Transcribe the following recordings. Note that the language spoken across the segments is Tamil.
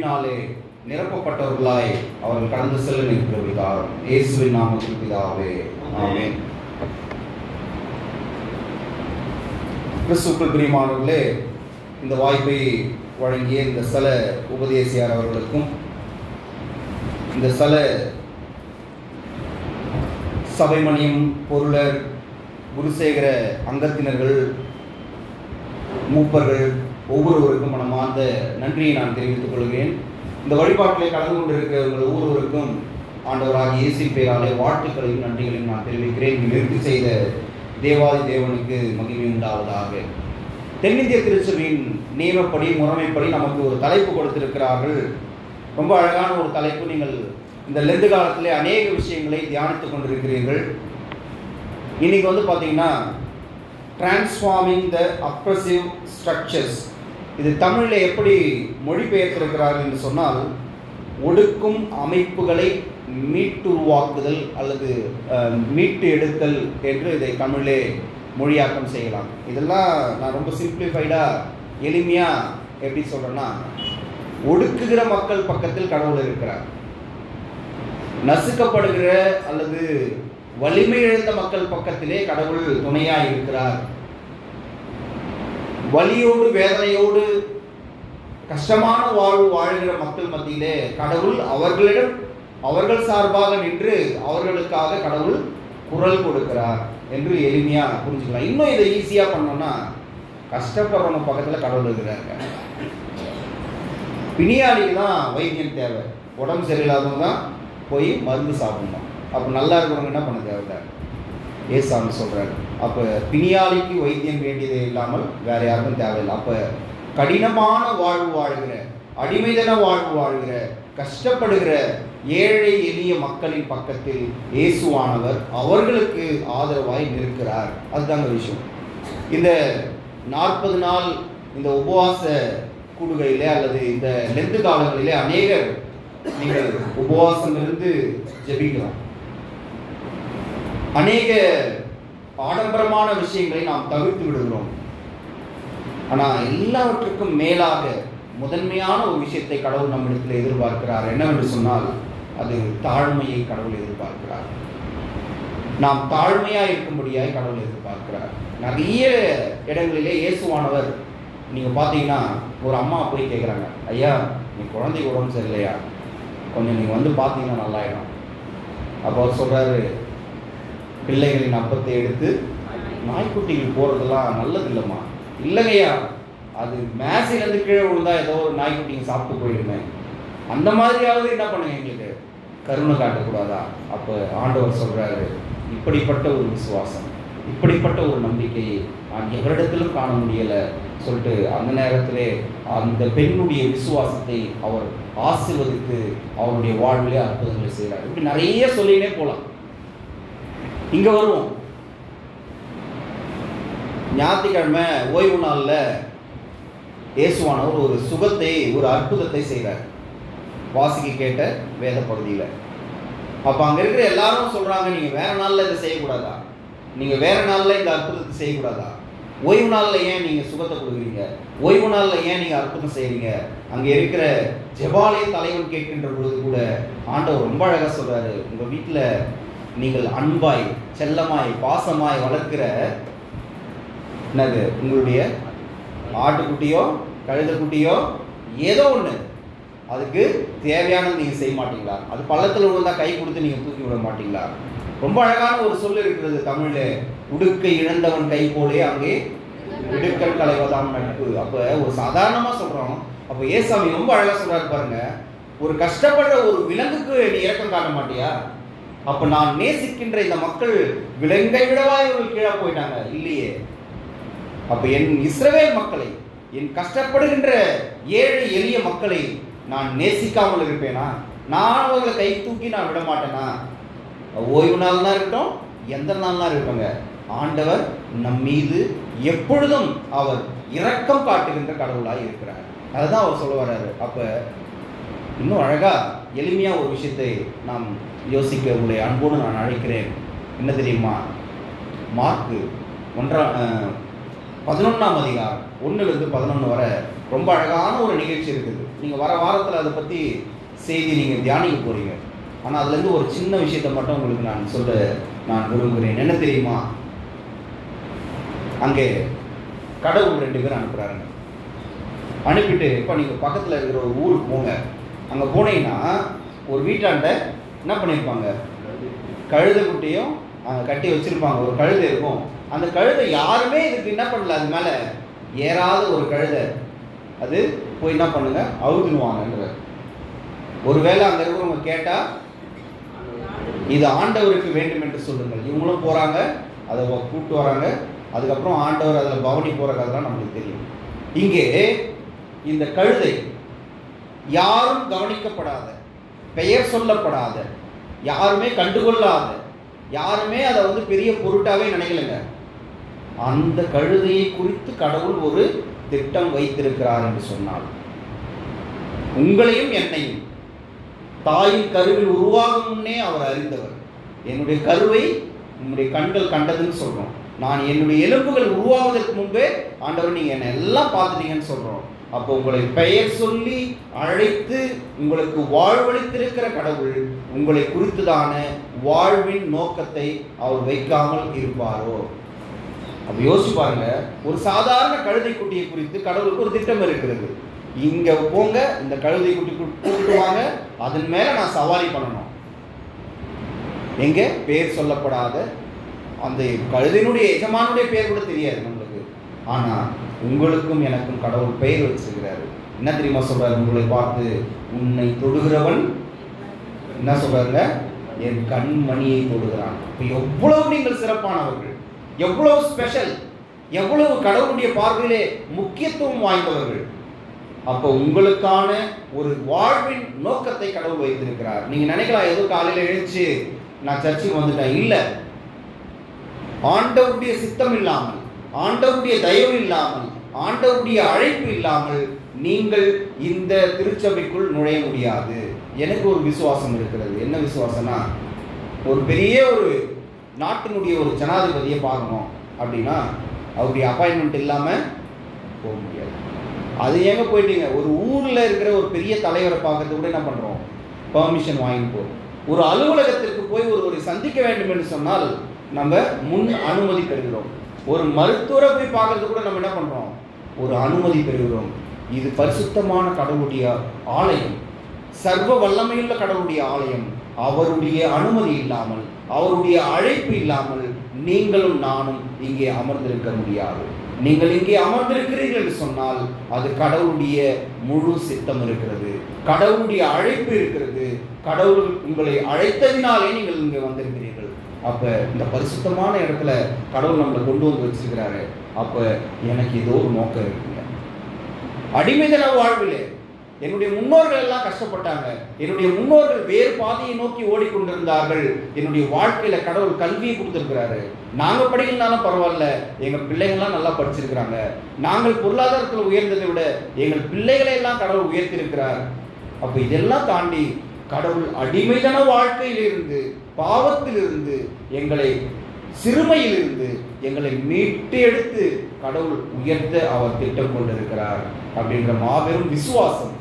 நாளே நிரப்பப்பட்டவர்களாய் அவர்கள் கடந்து செல்ல நிற்கிறார். இயேசுவின் நாமத்தில் பிதாவே, ஆமென். கிறிஸ்துவுக்குள் பிரியமானவர்களே, இந்த வாய்ப்பை வழங்கிய இந்த ஸ்தல உபதேசியார் அவர்களுக்கும் இந்த ஸ்தல சபைமணியம் பொருளர் குருசேகர அங்கத்தினர்கள் மூப்பர்கள் ஒவ்வொருவருக்கும் மனமார்ந்த நன்றியை நான் தெரிவித்துக் கொள்கிறேன். இந்த வழிபாட்டிலே கலந்து கொண்டிருக்கிறவர்கள் ஒவ்வொருவருக்கும் ஆண்டவராகிய இயேசுவின் பெயராலே வாழ்த்துக்களையும் நன்றிகளையும் நான் தெரிவிக்கிறேன். இங்கு நிறுத்தி செய்த தேவாதி தேவனுக்கு மகிமை உண்டாவதாக. தென்னிந்திய திருச்சபையின் நியமப்படி முறைமைப்படி நமக்கு ஒரு தலைப்பு கொடுத்திருக்கிறார்கள். ரொம்ப அழகான ஒரு தலைப்பு. நீங்கள் இந்த லெந்து காலத்திலே அநேக விஷயங்களை தியானித்துக் கொண்டிருக்கிறீர்கள். இன்னைக்கு பார்த்தீங்கன்னா டிரான்ஸ்ஃபார்மிங் த அப்ரெசிவ் ஸ்ட்ரக்சர்ஸ். இது தமிழில் எப்படி மொழிபெயர்த்திருக்கிறார்கள் என்று சொன்னால், ஒடுக்கும் அமைப்புகளை மீட்டுருவாக்குதல் அல்லது மீட்டு எடுத்தல் என்று இதை தமிழிலே மொழியாக்கம் செய்யலாம். இதெல்லாம் நான் ரொம்ப சிம்பிளிஃபைடாக எளிமையாக எப்படி சொல்கிறேன்னா, ஒடுக்குகிற மக்கள் பக்கத்தில் கடவுள் இருக்கிறார், நசுக்கப்படுகிற அல்லது வலிமை இழந்த மக்கள் பக்கத்திலே கடவுள் துணையாக இருக்கிறார். வலியோடு வேதனையோடு கஷ்டமான வாழ்வு வாழ்கிற மக்கள் மத்தியிலே கடவுள் அவர்கள் சார்பாக நின்று அவர்களுக்காக கடவுள் குரல் கொடுக்கிறார் என்று எளிமையாக புரிஞ்சுக்கலாம். இன்னும் இதை ஈஸியாக பண்ணோம்னா, கஷ்டப்படுறவங்க பக்கத்தில் கடவுள் இருக்கிறாங்க. பிணியாளிக்கு தான் வைத்தியம் தேவை, உடம்பு சரியில்லாதவங்க தான் போய் மருந்து சாப்பிடணும். அப்போ நல்லா இருக்கிறவங்க என்ன பண்ண தேவை? ஏசாமி சொல்கிறாரு. அப்போ பிணியாளிக்கு வைத்தியம் வேண்டியதே இல்லாமல் வேறு யாருக்கும் தேவையில்லை. அப்போ கடினமான வாழ்வு வாழ்கிற, அடிமைதன வாழ்வு வாழ்கிற, கஷ்டப்படுகிற ஏழை எளிய மக்களின் பக்கத்தில் இயேசுவானவர் அவர்களுக்கு ஆதரவாய் நிற்கிறார். அதுதாங்க விஷயம். இந்த 40 நாள் இந்த உபவாச கூடுகையிலே அல்லது இந்த லெந்து காலங்களிலே அநேகர் நீங்கள் உபவாசம் இருந்து ஜெபிக்கலாம். அநேக ஆடம்பரமான விஷயங்களை நாம் தவிர்த்து விடுகிறோம். ஆனால் எல்லாவற்றுக்கும் மேலாக முதன்மையான ஒரு விஷயத்தை கடவுள் நம்மிடத்தில் எதிர்பார்க்கிறார். என்னவென்று சொன்னால், அது தாழ்மையை கடவுள் எதிர்பார்க்கிறார். நாம் தாழ்மையாக இருக்கும்படியாய் கடவுள் எதிர்பார்க்கிறார். நிறைய இடங்களிலே இயேசுவானவர் நீங்கள் பார்த்தீங்கன்னா, ஒரு அம்மா போய் கேட்குறாங்க, ஐயா நீ குழந்தைக்கு உடம்பு சரியில்லையா, கொஞ்சம் நீங்கள் பார்த்தீங்கன்னா நல்லாயிடும். அப்போ அவர் சொல்கிறாரு, பிள்ளைகளின் அப்பத்தை எடுத்து நாய்க்குட்டிகள் போகிறதெல்லாம் நல்லது இல்லைம்மா. இல்லைங்கய்யா, அது மேசையிலேருந்து கீழே விழுந்தா ஏதோ ஒரு நாய்க்குட்டிங்க சாப்பிட்டு போயிடுமே, அந்த மாதிரியாவது என்ன பண்ணுங்க, எங்களுக்கு கருணை காட்டக்கூடாதா? அப்போ ஆண்டவர் சொல்கிறாரு, இப்படிப்பட்ட ஒரு விசுவாசம், இப்படிப்பட்ட ஒரு நம்பிக்கையை நான் எவரிடத்திலும் காண முடியலை சொல்லிட்டு அந்த நேரத்திலே அந்த பெண்ணுடைய விசுவாசத்தை அவர் ஆசீர்வதித்து அவருடைய வாழ்விலே அற்புதங்களை செய்கிறார். இப்படி நிறைய சொல்லினே போகலாம். இங்கே வருவோம். ஞாயிற்றுக்கிழமை ஓய்வு நாளில் இயேசுவானவர் ஒரு சுகத்தை, ஒரு அற்புதத்தை செய்கிறார். வாசிக்க கேட்ட வேத பகுதியில். அப்போ அங்கே இருக்கிற எல்லாரும் சொல்கிறாங்க, நீங்கள் வேறு நாளில் இதை செய்யக்கூடாதா, நீங்கள் வேறு நாளில் இந்த அற்புதத்தை செய்யக்கூடாதா, ஓய்வு நாளில் ஏன் நீங்கள் சுகத்தை கொடுக்குறீங்க, ஓய்வு நாளில் ஏன் நீங்கள் அற்புதம் செய்கிறீங்க? அங்கே இருக்கிற ஜெபாலய தலைவன் கேட்கின்ற பொழுது கூட ஆண்டவர் ரொம்ப அழகாக சொல்கிறாரு, உங்கள் வீட்டில் நீங்கள் அன்பாய் செல்லமாய் பாசமாய் வளர்க்கிற என்னது உங்களுடைய ஆட்டுக்குட்டியோ கழுதைக்குட்டியோ ஏதோ ஒன்று, அதுக்கு தேவையானது நீங்கள் செய்ய மாட்டீங்களா? அது பள்ளத்தில் விழுந்தால் கை கொடுத்து நீங்கள் தூக்கி விட மாட்டீங்களா? ரொம்ப அழகான ஒரு சொல் இருக்கிறது தமிழில், உடுக்கை இழந்தவன் கை போலே அங்கே இடுக்கல் களைவதாம் நட்பு. அப்போ ஒரு சாதாரணமாக சொல்கிறோம். அப்போ ஏசாமி ரொம்ப அழகாக சொல்கிறாரு பாருங்க, ஒரு கஷ்டப்படுற ஒரு விலங்குக்கு நீ இரக்கம் காட்ட மாட்டியா? அப்போ நான் நேசிக்கின்ற இந்த மக்கள் விலங்கை விடவா இவர்கள் கீழே போயிட்டாங்க? இல்லையே. அப்போ என் இஸ்ரவேல் மக்களை, என் கஷ்டப்படுகின்ற ஏழை எளிய மக்களை நான் நேசிக்காமல் இருப்பேனா? நான் அவர்களை கை தூக்கி நான் விட மாட்டேனா? ஓய்வு நாள் தான் இருக்கட்டும், எந்த நாள் தான் இருப்பாங்க, ஆண்டவர் நம் மீது எப்பொழுதும் அவர் இரக்கம் காட்டுகின்ற கடவுளாக இருக்கிறார். அதுதான் அவர் சொல்ல வர்றாரு. அப்போ இன்னும் அழகாக எளிமையாக ஒரு விஷயத்தை நாம் யோசிக்க உங்களை அன்போடு நான் அழைக்கிறேன். என்ன தெரியுமா? மார்க்கு 11ஆம் அதிகாரம் 1-11 வரை ரொம்ப அழகான ஒரு நிகழ்ச்சி இருக்குது. நீங்கள் வர வாரத்தில் அதை பற்றி செய்தி நீங்கள் தியானிக்க போகிறீங்க. ஆனால் அதுலேருந்து ஒரு சின்ன விஷயத்தை மட்டும் உங்களுக்கு நான் சொல்ல நான் விரும்புகிறேன். என்ன தெரியுமா? அங்கே கடவுள் 2 பேர் அனுப்புகிறாருங்க. அனுப்பிட்டு இப்போ நீங்கள் பக்கத்தில் இருக்கிற ஒரு ஊருக்கு போங்க. அங்கே போனீங்கன்னா ஒரு வீட்டாண்ட என்ன பண்ணியிருப்பாங்க, கழுதை குட்டியும் கட்டி வச்சுருப்பாங்க. ஒரு கழுதை இருக்கும். அந்த கழுதை யாருமே இதுக்கு என்ன பண்ணல, அது மேலே ஏறாத ஒரு கழுதை. அது போய் என்ன பண்ணுங்க, அவுதுனுவாங்கன்ற. ஒருவேளை அங்கே இருக்கிறவங்க கேட்டால் இது ஆண்டவருக்கு வேண்டும் என்று சொல்லுங்கள். இவங்களும் போகிறாங்க, அதை கூப்பிட்டு வராங்க. அதுக்கப்புறம் ஆண்டவர் அதில் பவனி போகிற கதைலாம் நம்மளுக்கு தெரியும். இங்கே இந்த கழுதை யாரும் கவனிக்கப்படாத, பெயர் சொல்லப்படாத, யாருமே கண்டுகொள்ளாத, யாருமே அதை பெரிய பொருட்டாவே நினைக்கலங்க. அந்த கழுதையை குறித்து கடவுள் ஒரு திட்டம் வைத்திருக்கிறார் என்று சொன்னால், உங்களையும் என்னையும் தாயின் கருவில் உருவாகும் முன்னே அவர் அறிந்தவர். என்னுடைய கருவை உங்களுடைய கண்கள் கண்டதுன்னு சொல்றோம். நான் என்னுடைய எலும்புகள் உருவாவதற்கு முன்பே ஆண்டவர் நீங்க என்ன எல்லாம் பார்த்துட்டீங்கன்னு சொல்றோம். அப்போ உங்களை பெயர் சொல்லி அழைத்து உங்களுக்கு வாழ்வளித்திருக்கிற கடவுள் உங்களை குறித்துதான வாழ்வின் நோக்கத்தை அவர் வைக்காமல் இருப்பாரோ? அப்ப யோசிச்சு பாருங்க. ஒரு சாதாரண கழுதை குட்டியை குறித்து கடவுளுக்கு ஒரு திட்டம் இருக்கிறது. இங்க போங்க, இந்த கழுதை குட்டி கூப்பிட்டு வாங்க, அதன் மேல நான் சவாரி பண்ணணும். எங்க பேர் சொல்லப்படாத அந்த கழுதையினுடைய எஜமானுடைய பேர் கூட தெரியாது நம்மளுக்கு. ஆனா உங்களுக்கும் எனக்கும் கடவுள் பெயர் வச்சிருக்கிறாரு. என்ன தெரியுமா சொல்றாரு? உங்களை பார்த்து உன்னை தொடுகிறவன் என்ன சொல்றாருங்க, என் கண்மணியை தொடுகிறான். எவ்வளவு நீங்கள் சிறப்பானவர்கள், எவ்வளவு ஸ்பெஷல், எவ்வளவு கடவுளுடைய பார்வையிலே முக்கியத்துவம் வாய்ந்தவர்கள். அப்போ உங்களுக்கான ஒரு வாழ்வின் நோக்கத்தை கடவுள் வைத்திருக்கிறார். நீங்க நினைக்கலாம் ஏதோ காலையில எழுந்துச்சு நான் சர்ச்சுக்கு வந்துட்டேன். இல்ல, ஆண்டவருடைய சித்தம் இல்லாமல், ஆண்டவருடைய தயவு இல்லாமல், ஆண்டவருடைய அழைப்பு இல்லாமல் நீங்கள் இந்த திருச்சபைக்குள் நுழைய முடியாது. எனக்கு ஒரு விசுவாசம் இருக்கிறது. என்ன விசுவாசம்னா, ஒரு பெரிய ஒரு நாட்டினுடைய ஒரு ஜனாதிபதியை பார்க்கணும் அப்படின்னா அவருடைய அப்பாயின்மெண்ட் இல்லாம போக முடியாது. அது ஏங்க போயிட்டீங்க, ஒரு ஊர்ல இருக்கிற ஒரு பெரிய தலைவரை பார்க்கறது கூட என்ன பண்றோம், பெர்மிஷன் வாங்கி போறோம். ஒரு அலுவலகத்திற்கு போய் ஒருவரை சந்திக்க வேண்டும் என்று சொன்னால் நம்ம முன் அனுமதி பெறுகிறோம். ஒரு மருத்துவரை போய் பார்க்கறது கூட நம்ம என்ன பண்றோம், ஒரு அனுமதி பெறுகிறோம். இது பரிசுத்தமான கடவுளுடைய ஆலயம், சர்வ வல்லமையுள்ள கடவுளுடைய ஆலயம். அவருடைய அனுமதி இல்லாமல், அவருடைய அழைப்பு இல்லாமல் நீங்களும் நானும் இங்கே அமர்ந்திருக்க முடியாது. நீங்கள் இங்கே அமர்ந்திருக்கிறீர்கள் என்று சொன்னால் அது கடவுளுடைய முழு சித்தம் இருக்கிறது, கடவுளுடைய அழைப்பு இருக்கிறது. கடவுள் உங்களை அழைத்ததினாலே நீங்கள் இங்கே வந்திருக்கிறீர்கள். அப்ப இந்த பரிசுத்தமான இடத்துல கடவுள் நம்மளை கொண்டு வந்து வச்சிருக்கிறாரு. அப்ப எனக்கு ஏதோ ஒரு நோக்கம் இருக்குங்க. அடிமைதன வாழ்விலே என்னுடைய முன்னோர்கள் எல்லாம் கஷ்டப்பட்டாங்க. என்னுடைய முன்னோர்கள் வேறு பாதையை நோக்கி ஓடிக்கொண்டிருந்தார்கள். என்னுடைய வாழ்க்கையில கடவுள் கல்வியை கொடுத்திருக்கிறாரு. நாங்க படிக்கலனாலும் பரவாயில்ல, எங்க பிள்ளைகள்லாம் நல்லா படிச்சிருக்கிறாங்க. நாங்கள் பொருளாதாரத்தில் உயர்ந்ததை விட எங்கள் பிள்ளைகளை எல்லாம் கடவுள் உயர்த்திருக்கிறார். அப்ப இதெல்லாம் தாண்டி கடவுள் அடிமைதன வாழ்க்கையிலிருந்து, பாவத்திலிருந்து, எங்களை சிறுமையிலிருந்து எங்களை மீட்டு எடுத்து கடவுள் உயர்த்த அவர் திட்டம் கொண்டிருக்கிறார் அப்படின்ற மாபெரும் விசுவாசம்,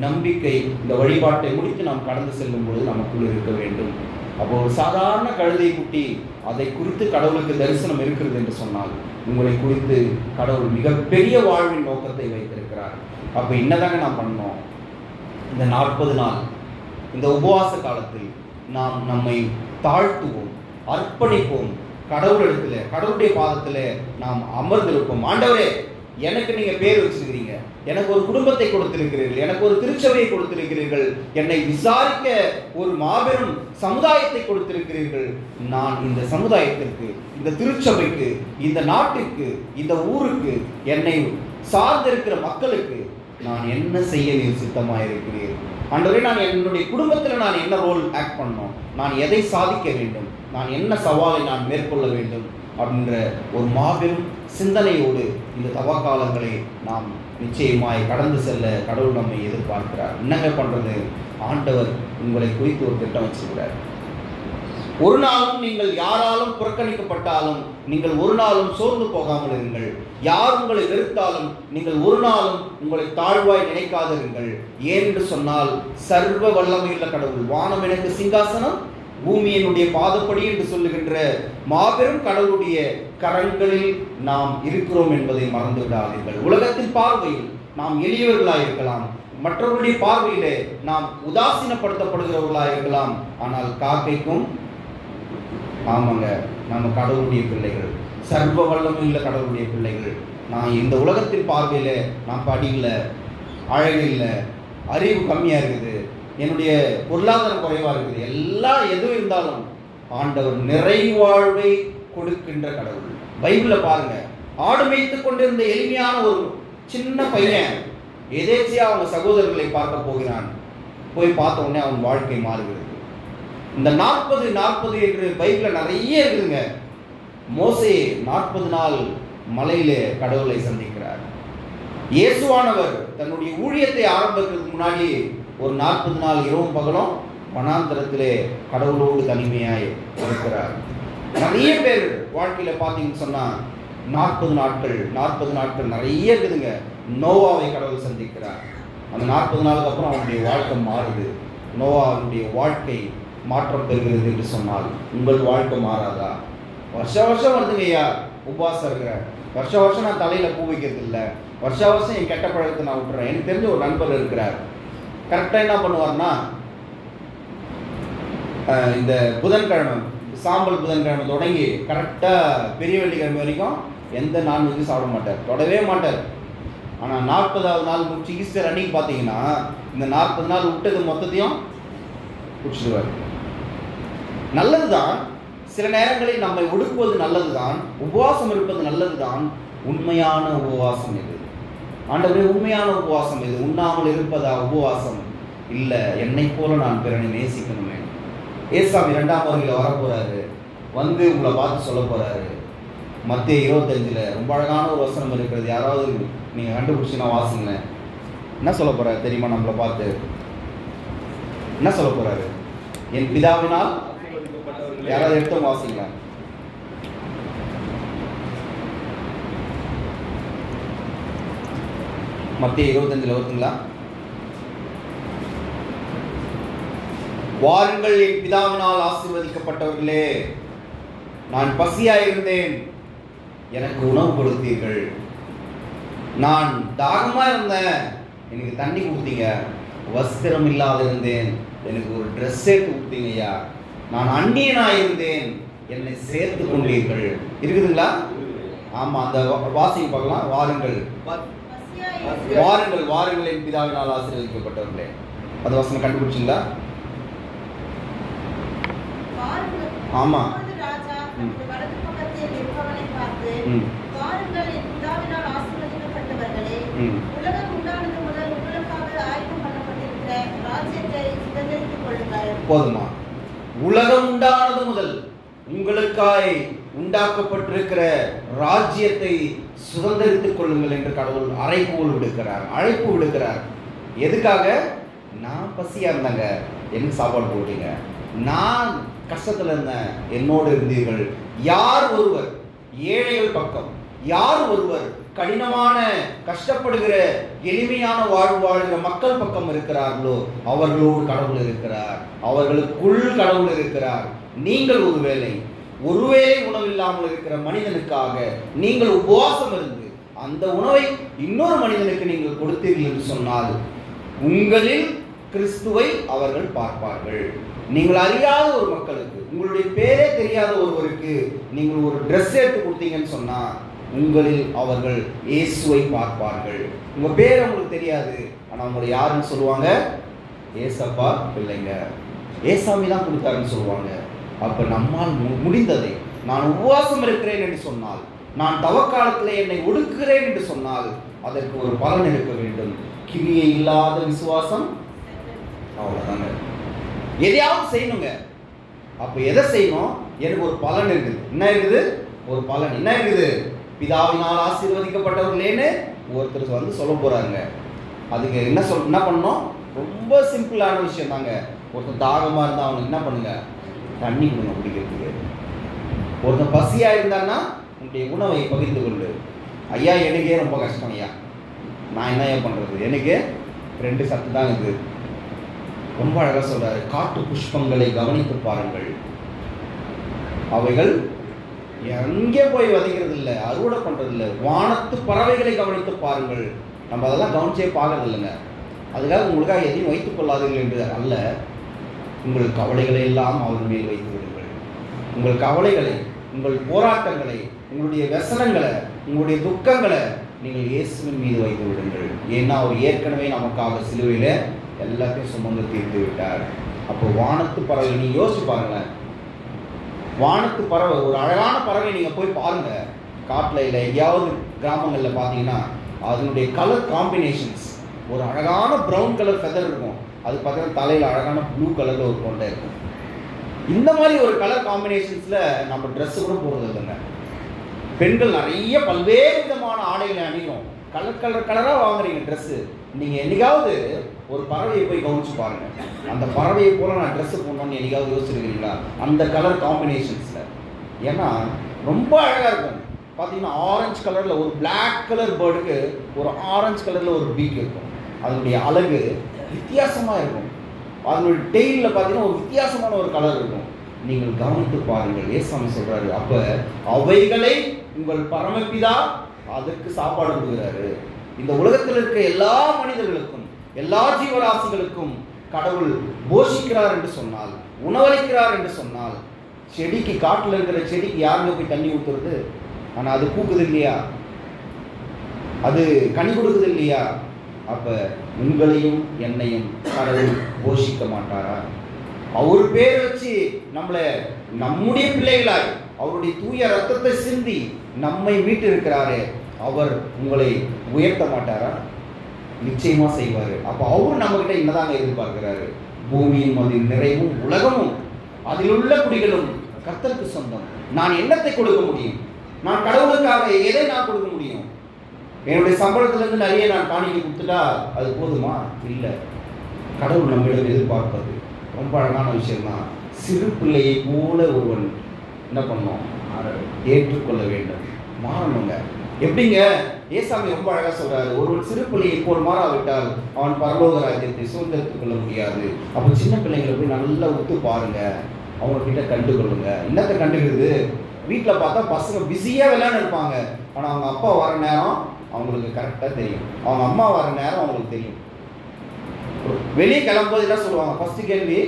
நம்பிக்கை இந்த வழிபாட்டை முடித்து நாம் கடந்து செல்லும் பொழுது நமக்குள் இருக்க வேண்டும். அப்போ ஒரு சாதாரண கழுதை குட்டி அதை குறித்து கடவுளுக்கு தரிசனம் இருக்கிறது என்று சொன்னால் உங்களை குறித்து கடவுள் மிகப்பெரிய வாழ்வின் நோக்கத்தை வைத்திருக்கிறார். அப்போ என்னதாங்க நாம் பண்ணோம்? இந்த 40 நாள் இந்த உபவாச காலத்தில் நாம் நம்மை தாழ்த்துவோம், அர்ப்பணிப்போம். கடவுளிடத்துல, கடவுளுடைய பாதத்துல நாம் அமர்ந்திருப்போம். ஆண்டவரே, எனக்கு நீங்க பேர் வச்சிருக்கிறீங்க, எனக்கு ஒரு குடும்பத்தை கொடுத்திருக்கிறீர்கள், எனக்கு ஒரு திருச்சபையை கொடுத்திருக்கிறீர்கள், என்னை விசாரிக்க ஒரு மாபெரும் சமுதாயத்தை கொடுத்திருக்கிறீர்கள். நான் இந்த சமுதாயத்திற்கு, இந்த திருச்சபைக்கு, இந்த நாட்டிற்கு, இந்த ஊருக்கு, என்னை சார்ந்திருக்கிற மக்களுக்கு நான் என்ன செய்ய நீர் சித்தமாயிருக்கிறீர்? ஆண்டவரே, நான் என்னுடைய குடும்பத்தில் நான் என்ன ரோல் ஆக்ட் பண்ணணும், நான் எதை சாதிக்க வேண்டும், நான் என்ன சவாலை நான் மேற்கொள்ள வேண்டும் அப்படின்ற ஒரு மாபெரும் சிந்தனையோடு இந்த தவக்காலங்களை நாம் நிச்சயமாய் கடந்து செல்ல கடவுள் நம்மை எதிர்பார்க்கிறார். என்னங்க பண்றது? ஆண்டவர் உங்களை குறித்து ஒரு திட்டம் வச்சிருக்கிறார். ஒரு நாளும் நீங்கள் யாராலும் புறக்கணிக்கப்பட்டாலும் நீங்கள் ஒரு நாளும் சோர்ந்து போகாமல் இருங்கள். யார் உங்களை வெறுத்தாலும் நீங்கள் ஒரு நாளும் உங்களை தாழ்வாய் நினைக்காதிருங்கள். ஏனென்று சொன்னால் சர்வ வல்லமையுள்ள கடவுள், வானம் எனக்கு சிங்காசனம் பூமி என்னுடைய பாதப்படி என்று சொல்லுகின்ற மாபெரும் கடவுளுடைய கரங்களில் நாம் இருக்கிறோம் என்பதை மறந்து விடாதீர்கள். உலகத்தின் பார்வையில் நாம் எளியவர்களாக இருக்கலாம், மற்றவர்களுடைய பார்வையிலே நாம் உதாசீனப்படுத்தப்படுகிறவர்களாக இருக்கலாம். ஆனால் காக்கைக்கும் ஆமாங்க, நம்ம கடவுளுடைய பிள்ளைகள், சர்வ வல்லமையுள்ள கடவுளுடைய பிள்ளைகள். நான் இந்த உலகத்தின் பார்வையில் நான் படி இல்லை, அழகு இல்லை, அறிவு கம்மியாக இருக்குது, என்னுடைய பொருளாதாரம் குறைவாக இருக்குது, எல்லாம் எதுவும் இருந்தாலும் ஆண்டவர் நிறைவாழ்வை கொடுக்கின்ற கடவுள். பைபிளில் பாருங்க, ஆடு மேய்த்து கொண்டிருந்த எளிமையான ஒரு சின்ன பையன் எதேச்சியா அவங்க சகோதரர்களை பார்க்க போகிறான். போய் பார்த்த உடனே அவன் வாழ்க்கை மாறுகிறது. இந்த 40 என்று பைபிளில் நிறைய இருக்குதுங்க. மோசே 40 நாள் மலையிலே கடவுளை சந்திக்கிறார். இயேசுவானவர் தன்னுடைய ஊழியத்தை ஆரம்பிக்கிறதுக்கு முன்னாடி ஒரு 40 நாள் இரவும் பகலும் வனாந்தரத்திலே கடவுளோடு தனிமையாய் இருக்கிறார். நிறைய பேர் வாழ்க்கையில பார்த்தீங்கன்னு சொன்னா 40 நாட்கள் நிறைய இருக்குதுங்க. நோவாவை கடவுள் சந்திக்கிறார். அந்த 40 நாளுக்கு அப்புறம் அவனுடைய வாழ்க்கை மாறுது. நோவாவுடைய வாழ்க்கை மாற்றம் பெறுகிறது என்று சொன்னால் உங்கள் வாழ்க்கை மாறாதா? வருஷம் வருதுங்க ஐயா உபவாசம் இருக்கிறேன், வருஷம் நான் தலையில பூ வைக்கிறது இல்லை, வருஷம் என் கெட்ட பழக்கத்தை நான் விட்டுறேன். எனக்கு தெரிஞ்ச ஒரு நண்பர் இருக்கிறார். கரெக்டாக என்ன பண்ணுவார்னா, இந்த புதன்கிழமை சாம்பல் புதன்கிழமை தொடங்கி கரெக்டாக பெரிய வெள்ளிக்கிழமை வரைக்கும் எந்த நான்வெஜ்ஜும் சாப்பிட மாட்டார், தொடவே மாட்டார். ஆனால் 40வது நாள் முடிச்சு ஈஸ்டர் அன்னைக்கு பார்த்தீங்கன்னா இந்த 40 நாள் விட்டது மொத்தத்தையும் குடிச்சிடுவார். நல்லதுதான், சில நேரங்களில் நம்மை ஒடுக்குவது நல்லதுதான், உபவாசம் இருப்பது நல்லதுதான். உண்மையான உபவாசம் இது ஆண்டவரே, உண்மையான உபவாசம் இது. உண்ணாமல் இருப்பதா உபவாசம்? இல்லை, என்னை போல நான் பிறனை நேசிக்கணுமே. ஏசாமி 2ஆம் வருகையில் வரப்போறாரு, வந்து உங்களை பார்த்து சொல்ல போறாரு. மத்திய 25 ரொம்ப அழகான ஒரு வசனம் இருக்கிறது. யாராவது நீங்க கண்டுபிடிச்சுன்னா வாசிங்க. என்ன சொல்ல போறாரு தெரியுமா? நம்மளை பார்த்து என்ன சொல்ல போறாரு? என் பிதாவினால், யாராவது எடுத்து வாசிங்க. மத்திய 25 வருதுங்களா? வாருங்கள் என் பிதாவினால் ஆசீர்வதிக்கப்பட்டவர்களே, நான் பசியாயிருந்தேன், எனக்கு உணவு கொடுத்தீர்கள். நான் தாகமா இருந்தேன், எனக்கு தண்ணி கொடுத்தீங்க. வஸ்திரம் இல்லாத இருந்தேன், எனக்கு ஒரு ட்ரெஸ் சேர்த்து கொடுத்தீங்க ஐயா. நான் அந்நியனாக இருந்தேன், என்னை சேர்த்து கொண்டீர்கள். இருக்குதுங்களா? ஆமா, அந்த வாசிங்க பார்க்கலாம். வாருங்கள் வாருங்கள் வாருங்கள் என் பிதாவினால் ஆசீர்வதிக்கப்பட்டவர்களே. அந்த வசனம் கண்டுபிடிச்சிங்களா? ஆமா. போதுமா? உலகம் உண்டானது முதல் உங்களுக்காய் உண்டாக்கப்பட்டிருக்கிற ராஜ்யத்தை சுதந்திரித்துக் கொள்ளுங்கள் என்று கடவுள் அழைப்பு விடுக்கிறார். எதுக்காக? நான் பசியா இருந்தாங்க, எனக்கு சாப்பாடு போட்டீங்க. நான் கஷ்டத்துல இருந்தேன், என்னோடு இருந்தீர்கள். யார் ஒருவர் ஏழைகள் பக்கம், யார் ஒருவர் கடினமான கஷ்டப்படுகிற எளிமையான வாழ்வு வாழ்கிற மக்கள் பக்கம் இருக்கிறார்களோ அவர்களோடு கடவுள் இருக்கிறார், அவர்களுக்குள் கடவுள் இருக்கிறார். நீங்கள் ஒருவேளை உணவில்லாமல் இருக்கிற மனிதனுக்காக நீங்கள் உபவாசம் இருந்து அந்த உணவை இன்னொரு மனிதனுக்கு நீங்கள் கொடுத்தீர்கள் என்று சொன்னால் உங்களில் கிறிஸ்துவை அவர்கள் பார்ப்பார்கள். நீங்கள் அறியாத ஒரு மக்களுக்கு, உங்களுடைய பேரே தெரியாத ஒருவருக்கு நீங்கள் ஒரு ட்ரெஸ் எடுத்து கொடுத்தீங்கன்னு சொன்னா உங்களில் அவர்கள் இயேசுவை பார்ப்பார்கள். உங்க பேர் அவங்களுக்கு தெரியாது, ஆனா உங்களை யாருன்னு சொல்லுவாங்க? ஏசப்பா பிள்ளைங்க, ஏசாமி தான் கொடுத்தாருன்னு சொல்லுவாங்க. அப்ப நம்மால் முடிந்ததை, நான் உபவாசம் இருக்கிறேன் என்று சொன்னால், நான் தவக்காலத்தில் என்னை ஒடுக்குகிறேன் என்று சொன்னால் அதற்கு ஒரு பலன் இருக்க வேண்டும். கிரியை இல்லாத விசுவாசம் அவ்வளவுதாங்க. எதையாவது செய்யணுங்க. அப்ப எதை செய்யணும்? எனக்கு ஒரு பலன் இருக்குது. என்ன இருக்குது? ஒரு பலன் என்ன இருக்குது? பிதாவினால் ஆசீர்வதிக்கப்பட்டவர்களேன்னு ஒருத்தர் வந்து சொல்ல போறாங்க. அதுக்கு என்ன பண்ணணும்? ரொம்ப சிம்பிளான விஷயம் தாங்க. ஒருத்தர் தாகமா இருந்தா அவனுக்கு என்ன பண்ணுங்க? தண்ணி கொடுங்க குடிக்கிறதுக்கு. ஒருத்தன் பசியா இருந்தான்னா உன்னுடைய உணவை பகிர்ந்து கொள்ளு. ஐயா எனக்கே ரொம்ப கஷ்டம் ஐயா, நான் என்ன பண்றது, எனக்கு 2 சத்து தான் இருக்குது. ரொம்ப அழகா சொல்றாரு, காட்டு புஷ்பங்களை கவனித்து பாருங்கள், அவைகள் எங்கே போய் விதைக்கிறது இல்லை, அறுவடை பண்றது இல்லை. வானத்து பறவைகளை கவனித்து பாருங்கள். நம்ம அதெல்லாம் கவனிச்சே பார்க்கறது இல்லைங்க. அதுக்காக உங்களுக்காக எதையும் வைத்துக் கொள்ளாதீர்கள் என்று அல்ல, உங்கள் கவலைகளை எல்லாம் அவர்கள் மேல் வைத்து விடுங்கள். உங்கள் கவலைகளை, உங்கள் போராட்டங்களை, உங்களுடைய व्यसனங்களை, உங்களுடைய துக்கங்களை நீங்கள் இயேசுவின் மீது வைத்து விடுங்கள். ஏன்னா அவர் ஏற்கனவே நமக்காக சிலுவையில எல்லாத்தையும் சுமந்து தீர்த்து விட்டார். அப்போ வானத்து பறவை, நீ யோசிச்சு பாருங்களேன், வானத்து பறவை, ஒரு அழகான பறவை நீங்க போய் பாருங்க, காட்டுல இல்லை எங்கேயாவது கிராமங்களில் பார்த்தீங்கன்னா அதனுடைய கலர் காம்பினேஷன்ஸ், ஒரு அழகான ப்ரௌன் கலர் ஃபெதர் இருக்கும், அது பார்த்தீங்கன்னா தலையில் அழகான ப்ளூ கலரில் ஒரு கொண்டை இருக்கும். இந்த மாதிரி ஒரு கலர் காம்பினேஷன்ஸில் நம்ம ட்ரெஸ்ஸு கூட போடுறது இல்லைங்க. பெண்கள் நிறைய பல்வேறு விதமான ஆடைகளை அணிகிறோம், கலராக வாங்குறீங்க ட்ரெஸ்ஸு. நீங்கள் என்னைக்காவது ஒரு பறவையை போய் கவனிச்சு பாருங்கள், அந்த பறவையை போல் நான் ட்ரெஸ்ஸு போடணும்னு என்னைக்காவது யோசிச்சிருக்கிறீங்களா? அந்த கலர் காம்பினேஷன்ஸில். ஏன்னா ரொம்ப அழகாக இருக்கும். பார்த்தீங்கன்னா ஆரஞ்சு கலரில் ஒரு பிளாக் கலர் பேர்டுக்கு ஒரு ஆரஞ்சு கலரில் ஒரு பீக் இருக்கும், அதனுடைய அழகு வித்தியாசமாக இருக்கும். அதனுடைய டெய்லில் பார்த்தீங்கன்னா ஒரு வித்தியாசமான ஒரு கலர் இருக்கும். நீங்கள் கவனித்து பாருங்கள். ஏசாமி சொல்கிறாரு, அப்போ அவைகளை உங்கள் பரமபிதா அதற்கு சாப்பாடு கொடுக்குறாரு. இந்த உலகத்தில் இருக்க எல்லா மனிதர்களுக்கும், எல்லா ஜீவராசிகளுக்கும் கடவுள் போஷிக்கிறார் என்று சொன்னால், உணவளிக்கிறார் என்று சொன்னால், செடிக்கு, காட்டில் இருக்கிற செடிக்கு யாருங்க போய் தண்ணி ஊற்றுறது? ஆனால் அது பூக்குது இல்லையா, அது கனி கொடுக்குது இல்லையா? அப்போ உங்களையும் என்னையும் கடவுள் போஷிக்க மாட்டாரா? அவர் பேர் வச்சு நம்மளை நம்முடைய பிள்ளைகளாய் அவருடைய தூய ரத்தத்தை சிந்தி நம்மை மீட்டு இருக்கிறாரே, அவர் உங்களை உயர்த்த மாட்டாரா? நிச்சயமா செய்வாரு. அப்போ அவர் நம்ம கிட்ட என்னதாங்க எதிர்பார்க்கிறாரு? பூமியின் மதில் நிறைவும் உலகமும் அதில் உள்ள குடிகளும் கர்த்தருக்கு சொந்தம். நான் என்னத்தை கொடுக்க முடியும்? நான் கடவுளுக்காக எதை நான் கொடுக்க முடியும்? என்னுடைய சம்பளத்திலிருந்து நிறைய நான் காணிக்கை கொடுத்துட்டா அது போதுமா? இல்லை. கடவுள் நம்மிடம் எதிர்பார்ப்பது ரொம்ப அழகான விஷயம்தான். சிறு பிள்ளையை போல ஒருவன் என்ன பண்ணணும்? ஏற்றுக்கொள்ள வேண்டும், மாறணுங்க. எப்படிங்க? ஏசாமி ரொம்ப அழகா சொல்றாரு, ஒருவன் சிறு பிள்ளையை போல் மாறாவிட்டால் அவன் பரலோக ராஜ்யத்தை சுதந்திரத்துக் கொள்ள முடியாது. அப்போ சின்ன பிள்ளைங்களை போய் நல்லா ஒத்து பாருங்க, அவங்க கிட்ட கண்டுகொள்ளுங்க. என்னத்தை கண்டுக்கிறது? வீட்டில் பார்த்தா பசங்க பிஸியாக விளையாண்டு இருப்பாங்க, ஆனால் அவங்க அப்பா வர நேரம் அவங்களுக்கு கரெக்டாக தெரியும், அவங்க அம்மா வர நேரம் அவங்களுக்கு தெரியும். வெளியே கிளம்பும்போது என்ன சொல்லுவாங்க? ஃபர்ஸ்ட் கேள்வி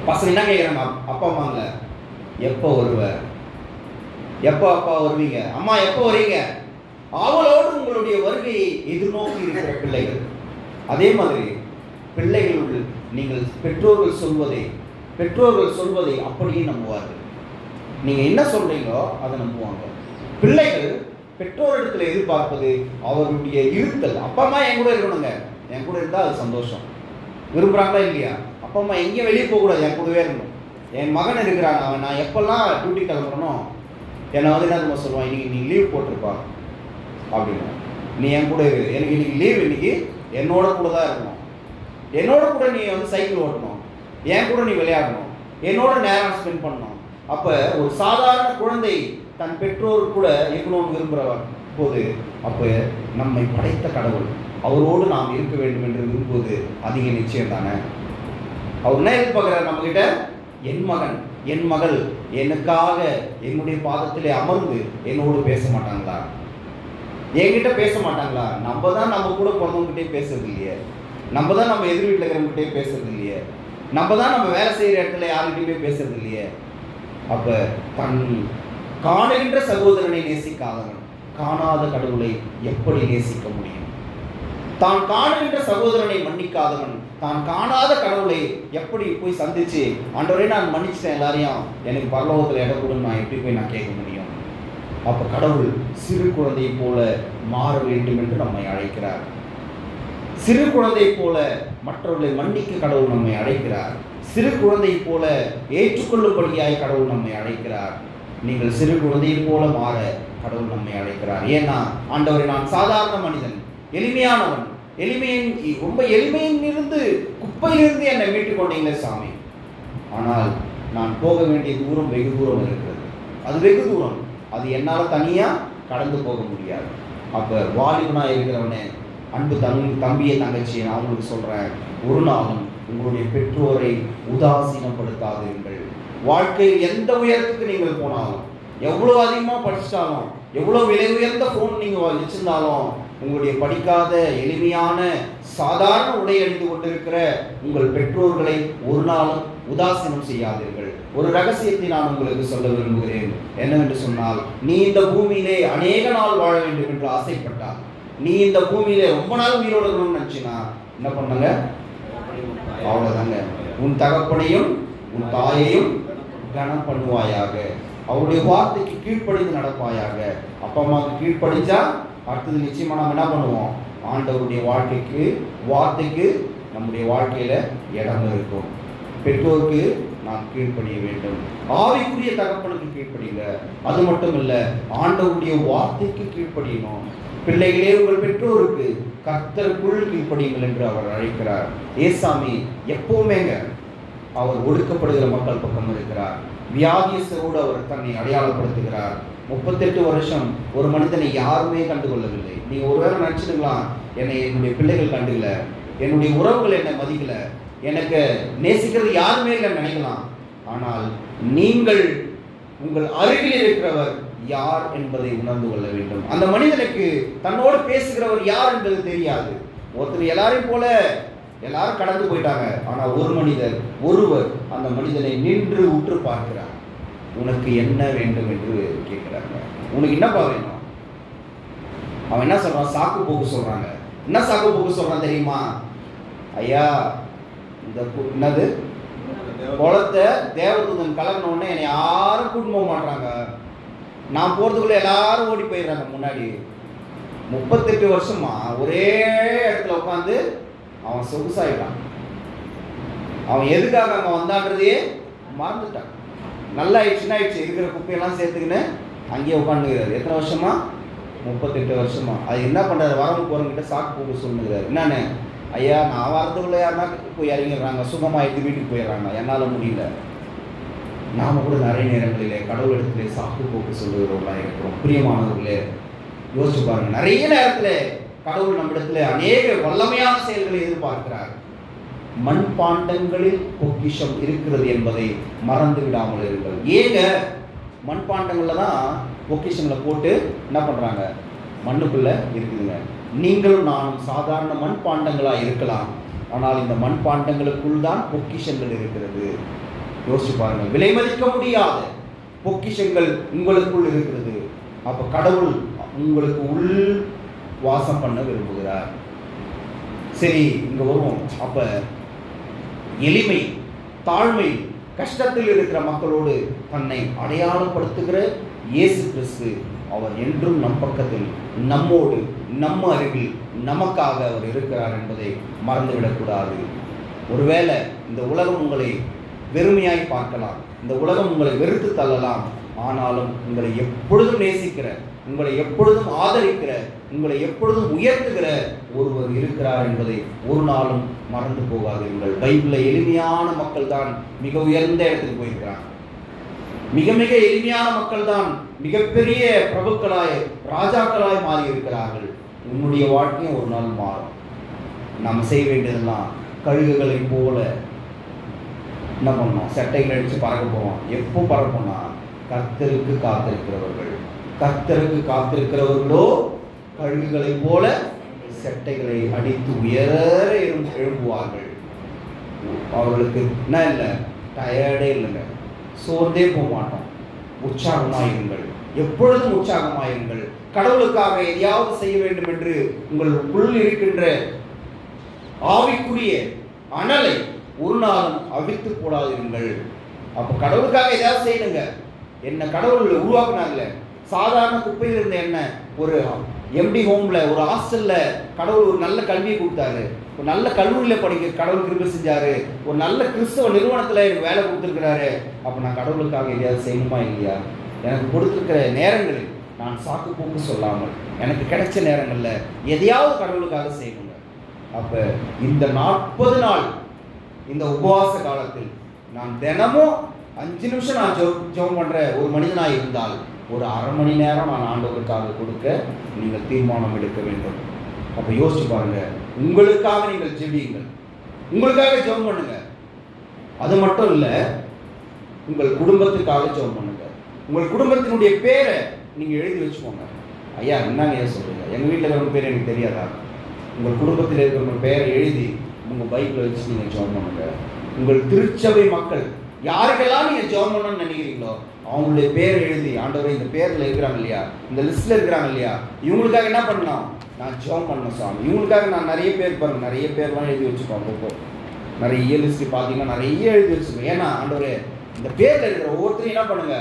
பசங்க என்ன கேட்குறாங்க அப்பா அம்மாங்கள, எப்போ வருவ, எப்போ அப்பா வருவீங்க, அம்மா எப்போ வருவீங்க? அவளோடு உங்களுடைய வருகையை எதிர்நோக்கி இருக்கிற பிள்ளைகள். அதே மாதிரி பிள்ளைகள் நீங்கள் பெற்றோர்கள் சொல்வதை அப்படியே நம்புவார்கள். நீங்கள் என்ன சொல்றீங்களோ அதை நம்புவாங்க. பிள்ளைகள் பெற்றோரிடத்தில் எதிர்பார்ப்பது அவருடைய இருத்தல். அப்பா அம்மா என் கூட இருக்கணுங்க, என் கூட இருந்தால் அது சந்தோஷம். விரும்புகிறாங்களா இல்லையா? அப்பா அம்மா எங்கேயும் வெளியே போகக்கூடாது, என் கூடவே இருக்கணும். என் மகன் இருக்கிறாங்க, அவன் நான் எப்பெல்லாம் டியூட்டி கிளம்புறனோ என்னை வந்து என்ன சொல்லுவான், இன்னைக்கு நீ லீவ் போட்டிருப்பா அப்படின்னா, நீ என் கூட இரு, எனக்கு இன்னைக்கு லீவ், இன்னைக்கு என்னோட கூட தான் இருக்கணும், என்னோட கூட நீ வந்து சைக்கிள் ஓட்டணும், என் கூட நீ விளையாடணும், என்னோட நேரம் ஸ்பெண்ட் பண்ணணும். அப்போ ஒரு சாதாரண குழந்தை தன் பெற்றோர் கூட இருக்கணும்னு விரும்புகிற போது, அப்போ நம்மை படைத்த கடவுள் அவரோடு நாம் இருக்க வேண்டும் என்று விரும்புவது அதிக நிச்சயம் தானே. அவர் என்ன எதிர்பார்க்கிறார் நம்ம கிட்ட? என் மகன், என் மகள் எனக்காக என்னுடைய பாதத்திலே அமர்ந்து என்னோடு பேச மாட்டாங்களா? என்கிட்ட பேச மாட்டாங்களா? நம்ம தான் நம்ம கூட பிறந்தவங்ககிட்டே பேசுறது இல்லையே, நம்ம தான் நம்ம எதிர் வீட்டில் இருக்கிறவங்ககிட்டே பேசுறது இல்லையே, நம்ம தான் நம்ம வேலை செய்கிற இடத்துல யாருக்கிட்டையுமே பேசுறது இல்லையே. அப்போ தன் காணுகின்ற சகோதரனை நேசிக்காதவன் காணாத கடவுளை எப்படி நேசிக்க முடியும்? தான் காணுகின்ற சகோதரனை மன்னிக்காதவன் தான் காணாத கடவுளை எப்படி போய் சந்திச்சு, ஆண்டவரே நான் மன்னிச்சிட்டேன் எல்லாரையும், எனக்கு பரலோகத்தில் இடம் கொடுன்னு நான் எப்படி போய் நான் கேட்க முடியும்? அப்போ கடவுள் சிறு குழந்தையை போல மாற வேண்டும் என்று நம்மை அழைக்கிறார். சிறு குழந்தை போல மற்றவர்களை மன்னிக்க கடவுள் நம்மை அழைக்கிறார். சிறு குழந்தை போல ஏற்றுக்கொள்ளும்படியாய் கடவுள் நம்மை அழைக்கிறார். நீங்கள் சிறு குழந்தையை போல மாற கடவுள் நம்மை அழைக்கிறார். ஏன்னா ஆண்டவரை நான் சாதாரண மனிதன், எளிமையானவன், ரொம்ப எளிமையின் இருந்து குப்பையிலிருந்து என்னை மீட்டுக் கொண்டீங்களே சாமி, ஆனால் நான் போக வேண்டிய தூரம் வெகு தூரம் இருக்கிறது. அது வெகு தூரம், அது என்னால் தனியாக கடந்து போக முடியாது. அப்போ வாலிபனாக இருக்கிறவனே, அன்பு தம்பியை தங்கச்சியை நான் உங்களுக்கு சொல்கிறேன், ஒரு நாளும் உங்களுடைய பெற்றோரை உதாசீனப்படுத்தாதீர்கள். வாழ்க்கையில் எந்த உயரத்துக்கு நீங்கள் போனாலும், எவ்வளோ அதிகமாக படிச்சிட்டாலும், எவ்வளோ விலை உயர்ந்த ஃபோன் நீங்கள் வச்சிருந்தாலும், உங்களுடைய படிக்காத எளிமையான சாதாரண உடை அணிந்து கொண்டிருக்கிற உங்கள் பெற்றோர்களை ஒரு நாளும் உதாசீனம் செய்யாதீர்கள். ஒரு ரகசியத்தை நான் உங்களுக்கு சொல்ல விரும்புகிறேன். என்னவென்று சொன்னால், நீ இந்த பூமியிலே அநேக நாள் வாழ வேண்டும் என்று ஆசைப்பட்டால், நீ இந்த பூமியிலே ரொம்ப நாள் உயிரோடு இருக்கணும்னு நினச்சினா என்ன பண்ணுங்க? அவ்வளோதாங்க. உன் தகப்பனையும் உன் தாயையும் கனம் பண்ணுவாயாக, அவருடைய வார்த்தைக்கு கீழ்ப்படிந்து நடப்பாயாக. அப்பா அம்மாவுக்கு கீழ்ப்படிஞ்சா அடுத்தது நிச்சயமா நம்ம என்ன பண்ணுவோம்? ஆண்டவருடைய வார்த்தைக்கு நம்முடைய வாழ்க்கையில இடம் இருக்கும். பெற்றோருக்கு நாம் கீழ்ப்படிய வேண்டும். ஆவிக்குரிய தகப்பனுக்கு கீழ்ப்படிங்க. அது மட்டும் இல்ல, ஆண்டவருடைய வார்த்தைக்கு கீழ்ப்படியணும். பிள்ளைகளே, உங்கள் பெற்றோருக்கு கர்த்தருக்குள் கீழ்ப்படியுங்கள் என்று அவர் அழைக்கிறார். ஏசாமி எப்பவுமேங்க அவர் ஒடுக்கப்படுகிற மக்கள் பக்கம் இருக்கிறார். வியாதியஸ்தரோடு அவர் தன்னை அடையாளப்படுத்துகிறார். 38 வருஷம் ஒரு மனிதனை யாருமே கண்டுகொள்ளவில்லை. நீங்க ஒருவேளை நினைச்சிருக்கலாம், என்னுடைய பிள்ளைகள் கண்டுகல, என்னுடைய உறவுகள் என்னை மதிக்கல, எனக்கு நேசிக்கிறது யாருமே இல்லை நினைக்கலாம். ஆனால் நீங்கள் உங்கள் அருகில் இருக்கிறவர் யார் என்பதை உணர்ந்து கொள்ள வேண்டும். அந்த மனிதனுக்கு தன்னோடு பேசுகிறவர் யார் என்பது தெரியாது. ஒருத்தர் எல்லாரையும் போல எல்லாரும் கடந்து போயிட்டாங்க. ஆனால் ஒரு மனிதர், ஒருவர் அந்த மனிதனை நின்று உற்று பார்க்கிறார். உனக்கு என்ன வேண்டும் என்று கேட்கிறாங்க. உனக்கு என்னப்பா வேணும்? அவன் என்ன சொல்றான்? சாக்கு போக்கு சொல்றாங்க. என்ன சாக்கு போக்கு சொல்றான் தெரியுமா? ஐயா, இந்த என்னது குளத்தை தேவதூதன் கலக்கணும்னு என்னை யாரும் கூட்டு போக மாட்டாங்க. நான் போறதுக்குள்ள எல்லாரும் ஓடி போயிடுறாங்க முன்னாடி. 38 வருஷமா ஒரே இடத்துல உட்காந்து அவன் சொகுசாயிட்டான். அவன் எதுக்காக அங்கே வந்தான்றதையே மறந்துட்டான். நல்லா ஆயிடுச்சுன்னா ஆயிடுச்சு, இருக்கிற குப்பையெல்லாம் சேர்த்துக்கின்னு அங்கேயே உட்காந்துக்கிறாரு. எத்தனை வருஷமா? 38 வருஷமா. அது என்ன பண்ணுறாரு? வரவங்க போகிறவங்கிட்ட சாக்கு போக்கு சொல்லுங்கிறாரு. என்னன்னு? ஐயா, நான் வரதுக்குள்ள யாருன்னா போய் இறங்கிடுறாங்க, சுகமாயிட்டு வீட்டுக்கு போயிடுறாங்க, என்னால் முடியல. நாம் கூட நிறைய நேரங்களிலே கடவுள் இடத்துல சாக்கு போக்கு சொல்லுகிறவர்களா இருக்கிறோம். பிரியமானவர்களே, யோசிச்சு பாருங்க. நிறைய நேரத்தில் கடவுள் நம்மிடத்துல அநேக வல்லமையான செயல்களை எதிர்பார்க்கிறார். மண்பாண்டங்களில் பொக்கிஷம் இருக்கிறது என்பதை மறந்து விடாமல் இருங்கள். ஏங்க மண்பாண்டங்கள்ல தான் பொக்கிஷங்களை போட்டு என்ன பண்றாங்க? மண்ணுக்குள்ள இருக்குதுங்க. நீங்களும் நானும் சாதாரண மண்பாண்டங்களா இருக்கலாம், ஆனால் இந்த மண்பாண்டங்களுக்குள் தான் பொக்கிஷங்கள் இருக்கிறது. யோசிச்சு பாருங்க. விலை மதிக்க முடியாத பொக்கிஷங்கள் உங்களுக்குள் இருக்கிறது. அப்ப கடவுள் உங்களுக்கு உள் வாசம் பண்ண விரும்புகிறார். சரி, இங்க வருவோம். அப்ப எளிமை, தாழ்மை, கஷ்டத்தில் இருக்கிற மக்களோடு தன்னை அடையாளப்படுத்துகிற இயேசு கிறிஸ்து அவர் என்றும் நம் பக்கத்தில், நம்மோடு, நம்ம அருகில், நமக்காக அவர் இருக்கிறார் என்பதை மறந்துவிடக்கூடாது. ஒருவேளை இந்த உலகம் உங்களை வெறுமையாய் பார்க்கலாம், இந்த உலகம் உங்களை வெறுத்து தள்ளலாம், ஆனாலும் உங்களை எப்பொழுதும் நேசிக்கிற, உங்களை எப்பொழுதும் ஆதரிக்கிற, உங்களை எப்பொழுதும் உயர்த்துகிற ஒருவர் இருக்கிறார் என்பதை ஒரு நாளும் மறந்து போகாதீர்கள். பைபிளில் எளிமையான மக்கள் தான் மிக உயர்ந்த இடத்துக்கு போயிருக்கிறாங்க. மிக மிக எளிமையான மக்கள் தான் மிகப்பெரிய பிரபுக்களாய், ராஜாக்களாய் மாறி இருக்கிறார்கள். உன்னுடைய வாழ்க்கையும் ஒரு நாள் மாறும். நாம் செய்ய வேண்டியதெல்லாம் கழுகுகளை போல என்ன பண்ணோம்? சட்டைகளை அடித்து பறக்க போவோம். எப்போ பறப்போம்னா, கர்த்தருக்கு காத்திருக்கிறவர்கள், கர்த்தருக்கு காத்திருக்கிறவர்களோ கழுகுகளை போல சட்டைகளை அடித்து உயர எழும்புவார்கள். அவர்களுக்கு என்ன இல்லை? டயர்டே இல்லைங்க, சோர்ந்தே போக மாட்டோம். உற்சாகமாயிருங்கள், எப்பொழுதும் உற்சாகமாயிருங்கள். கடவுளுக்காக எதையாவது செய்ய வேண்டும் என்று உங்களுக்குள் இருக்கின்ற ஆவிக்குரிய அனலை ஒரு நாளும் அவித்து போடாதீர்கள். அப்போ கடவுளுக்காக எதாவது செய்யணுங்க. என்ன கடவுள் உருவாக்குனாங்கல்ல, சாதாரண குப்பையில் இருந்த என்ன ஒரு எம்டி ஹோம்ல, ஒரு ஹாஸ்டல்ல கடவுள் ஒரு நல்ல கல்வியை கொடுத்தாரு, ஒரு நல்ல கல்லூரியில் படிக்க கடவுள் கிருபை செஞ்சாரு, ஒரு நல்ல கிறிஸ்தவ நிறுவனத்தில் எனக்கு வேலை கொடுத்துருக்கிறாரு. அப்போ நான் கடவுளுக்காக எதையாவது செய்யணுமா இல்லையா? எனக்கு கொடுத்துருக்கிற நேரங்களில் நான் சாக்கு போக்கு சொல்லாமல் எனக்கு கிடைச்ச நேரங்களில் எதையாவது கடவுளுக்காக செய்யணுங்க. அப்போ இந்த 40 நாள் இந்த உபவாச காலத்தில் நான் தினமும் 5 நிமிஷம் நான் ஜெபம் பண்ற ஒரு மனிதனாக இருந்தால் ஒரு அரை மணி நேரம் நான் ஆண்டவருக்காக கொடுக்க நீங்கள் தீர்மானம் எடுக்க வேண்டும். அப்ப யோசிச்சு பாருங்க, உங்களுக்காக நீங்கள் ஜெபியுங்கள், உங்களுக்காக ஜெபம் பண்ணுங்க. அது மட்டும் இல்ல, உங்கள் குடும்பத்துக்காக ஜெபம் பண்ணுங்க. உங்கள் குடும்பத்தினுடைய பேரை நீங்க எழுதி வச்சுக்கோங்க. ஐயா என்னங்க சொல்றீங்க, எங்க வீட்டில் இருக்கிற பேர் எனக்கு தெரியாதா? உங்கள் குடும்பத்தில் இருக்கிற பேரை எழுதி உங்க பைக்ல வச்சு நீங்க ஜெபம் பண்ணுங்க. உங்கள் திருச்சபை மக்கள் யாருக்கெல்லாம் நீங்க ஜெபம் பண்ணணும்னு நினைக்கிறீங்களோ அவங்களுடைய பேரை எழுதி, ஆண்டவரே இந்த பேர்ல இருக்கிறாங்க இல்லையா, இந்த லிஸ்ட்ல இருக்கிறாங்க இல்லையா, இவங்களுக்காக என்ன பண்ணலாம், நான் ஜெபம் பண்ணணும் சாமி. இவங்களுக்காக நான் நிறைய பேர் பாருங்க, நிறைய பேர்லாம் எழுதி வச்சுக்கோங்க. இப்போ நிறைய லிஸ்ட் பார்த்தீங்கன்னா நிறைய எழுதி வச்சுக்கோங்க. ஏன்னா ஆண்டவரே இந்த பேர்ல இருக்கிற ஒவ்வொருத்தரையும் என்ன பண்ணுங்க,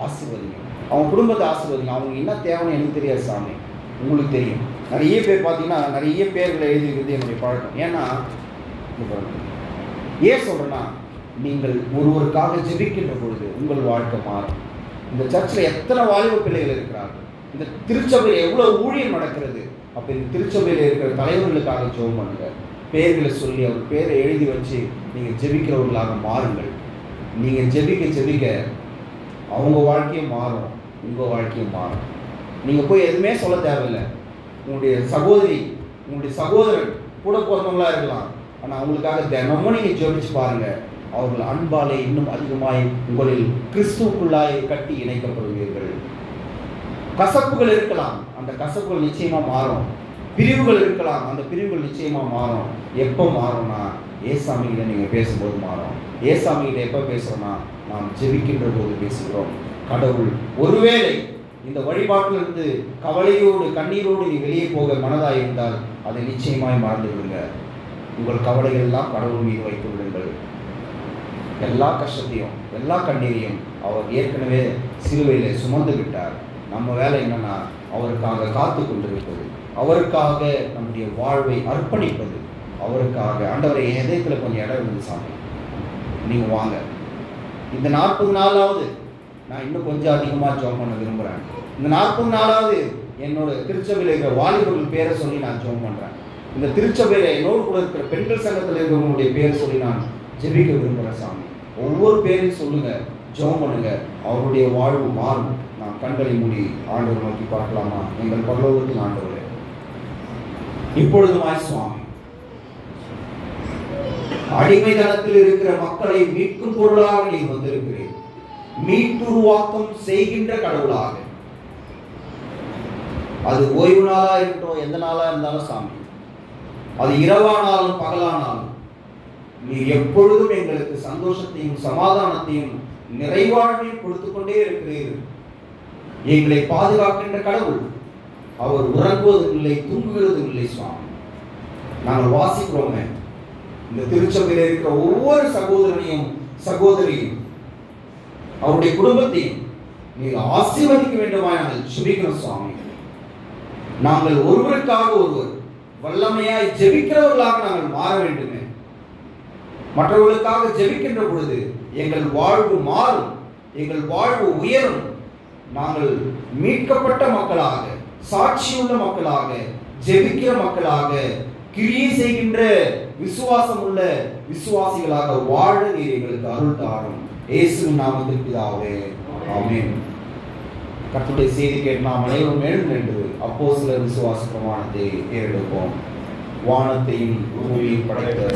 ஆசீர்வதிங்க. அவங்க குடும்பத்தை ஆசீர்வதிங்க. அவங்க என்ன தேவைன்னு எனக்கு தெரியாது சாமி, உங்களுக்கு தெரியும். நிறைய பேர் பார்த்தீங்கன்னா நிறைய பேர்களை எழுதி வைக்கிறது என்னுடைய பழக்கம். ஏன்னா ஏன் சொல்றேன்னா, நீங்கள் ஒருவருக்காக ஜெபிக்கின்ற பொழுது உங்கள் வாழ்க்கை மாறும். இந்த சர்ச்சில் எத்தனை வாலிப பிள்ளைகள் இருக்கிறார்கள், இந்த திருச்சபையில் எவ்வளவு ஊழியம் நடக்கிறது. அப்ப இந்த திருச்சபையில் இருக்கிற தலைவர்களுக்காக ஜெபம் பண்ணுங்க. பேர்களை சொல்லி அவர் பேரை எழுதி வச்சு நீங்க ஜெபிக்கிறவர்களாக மாறுங்கள். நீங்க ஜெபிக்க ஜெபிக்க அவங்க வாழ்க்கையும் மாறும், உங்க வாழ்க்கையும் மாறும். நீங்க போய் எதுவுமே சொல்ல தேவையில்லை. உங்களுடைய சகோதரி, உங்களுடைய சகோதரன் கூட பிறந்தவங்களா இருக்கலாம், ஆனா அவங்களுக்காக தினமும் நீங்க ஜெபிச்சு பாருங்க. அவர்கள் அன்பாலே இன்னும் அதிகமாய் உங்களில் கிறிஸ்துவுக்குள்ளாய் கட்டி இணைக்கப்படுவீர்கள். கசப்புகள் இருக்கலாம், அந்த கசப்புகள் நிச்சயமா மாறும். பிரிவுகள் இருக்கலாம், அந்த பிரிவுகள் நிச்சயமா மாறும். எப்போ மாறும்னா ஏசாமி கிட்ட நீங்க பேசும்போது மாறும். ஏசாமி கிட்ட எப்ப பேசுறோம்னா நாம் ஜெபிக்கின்ற போது பேசுகிறோம். கடவுள் ஒருவேளை இந்த வழிபாட்டிலிருந்து கவலையோடு கண்ணீரோடு நீ வெளியே போக மனதாய் இருந்தால் அதை நிச்சயமாய் மறந்து விடுங்க. உங்கள் கவலைகள் எல்லாம் கடவுள் மீது வைத்து விடுங்கள். எல்லா கஷ்டத்தையும் எல்லா கண்ணீரையும் அவர் ஏற்கனவே சிலுவையில் சுமந்து விட்டார். நம்ம வேலை என்னன்னா அவருக்காக காத்து கொண்டிருப்பது, அவருக்காக நம்முடைய வாழ்வை அர்ப்பணிப்பது, அவருக்காக. ஆண்டவரை இதயத்தில் கொஞ்சம் இடம் இருந்து சாமி, நீங்க வாங்க. இந்த 40 நாளாவது நான் இன்னும் கொஞ்சம் அதிகமாக ஜெபம் பண்ண விரும்புகிறேன். இந்த 40 நாளாவது என்னோட திருச்சபையில் இருக்கிற வாலிபர்கள் பேரை சொல்லி நான் ஜெபம் பண்ணுறேன். இந்த திருச்சபையில் என்னோடு கூட இருக்கிற பெண்கள் சங்கத்தில் இருக்கிறவங்களுடைய பேரை சொல்லி நான் ஜெபிக்க விரும்புகிறேன் சாமி. ஒவ்வொரு பேரையும் சொல்லுங்க, ஜெபம் பண்ணுங்க, அவருடைய வாழ்வு மாறும். நான் கண்களை மூடி ஆண்டவர் நோக்கி பார்க்கலாமா? எங்கள் பரலோகத்தில் ஆண்டவரே, இப்பொழுதுமாய் சுவாமி, அடிமைத்தனத்தில் இருக்கிற மக்களை மீட்கும் பொருளாக நீ வந்திருக்கிறேன். மீட்டுருவாக்கம் செய்கின்ற கடவுளாக, அது ஓய்வு நாளா இருக்கட்டும், எந்த நாளா இருந்தாலும் சாமி, அது இரவானாலும் பகலானாலும் நீர் எப்பொழுதும் எங்களுக்கு சந்தோஷத்தையும் சமாதானத்தையும் நிறைவாழ்வையும் கொடுத்து கொண்டே இருக்கிறீர்கள். எங்களை பாதுகாக்கின்ற கடவுள். அவர் உறங்குவதும் இல்லை, தூங்குகிறதும் இல்லை சுவாமி. நாங்கள் வாசிக்கிறோமே, இந்த திருச்சபையில் இருக்கிற ஒவ்வொரு சகோதரனையும் சகோதரியும் அவருடைய குடும்பத்தையும் நீங்கள் ஆசீர்வதிக்க வேண்டுமாய் நாங்கள் ஜெபிக்கிறோம் சுவாமி. நாங்கள் ஒருவருக்காக ஒருவர் வல்லமையாய் ஜெபிக்கிறவர்களாக நாங்கள் மாற வேண்டுமே. மற்றவர்களுக்காக ஜெபிக்கின்ற பொழுது எங்கள் வாழ்வு மாறும், எங்கள் வாழ்வு உயரும். நாங்கள் மீட்கப்பட்ட மக்களாக, சாட்சியுள்ள மக்களாக, ஜெபிக்கிற மக்களாக, கிரியை செய்கின்ற விசுவாசம் உள்ள விசுவாசிகளாக வாழ நீர் எங்களுக்கு அருள் தாரும். இயேசுவின் நாமத்தில் பிதாவே, ஆமென். கர்த்தருடைய செய்தி கேட்டு நாம் அனைவரும் எழுந்து நின்று அப்போஸ்தலர் விசுவாச பிரமாணத்தை ஏறெடுப்போம். வானத்தையும் பூமியையும் படைத்த